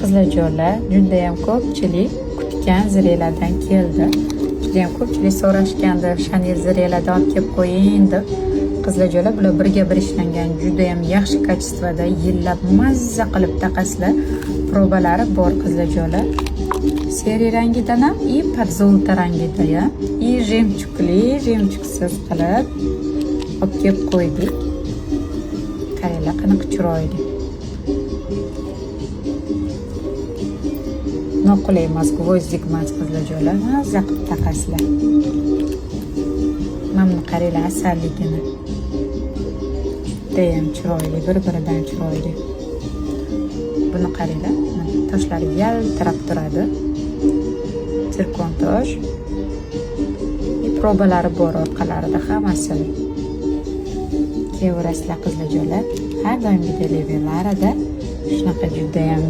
qizlarjo'lar, juda ham ko'pchilik kutgan zirelardan keldi. Juda ham ko'pchilik so'rashgandi, Chanel zirelardan olib kelib qo'ying deb. Qizlarjo'lar, bular birga bir ishlangan, juda ham yaxshi kачествоda, yillab mazza qilib taqasizlar. Probalari bor qizlarjo'lar. Seri rangidan ham и под золото rangida ham, и жемчугli, жемчугsiz qilib olib kelib qo'ydik. Qaranglar, qanaqa chiroyli. Noqulay emas, gvozdik emas qizlarjo'lar, mazza qilib taqasizlar. Mana buni qaranglar, asalligini. Juda ham chiroyli, bir-biridan chiroyli. Buni qaranglar, toshlari yaltirab turadi. Zirkon tosh. Probalari bor orqalarida hammasi. Kevrasizlar qizlarjo'lar. Har doimgidek levellarida shunaqa juda ham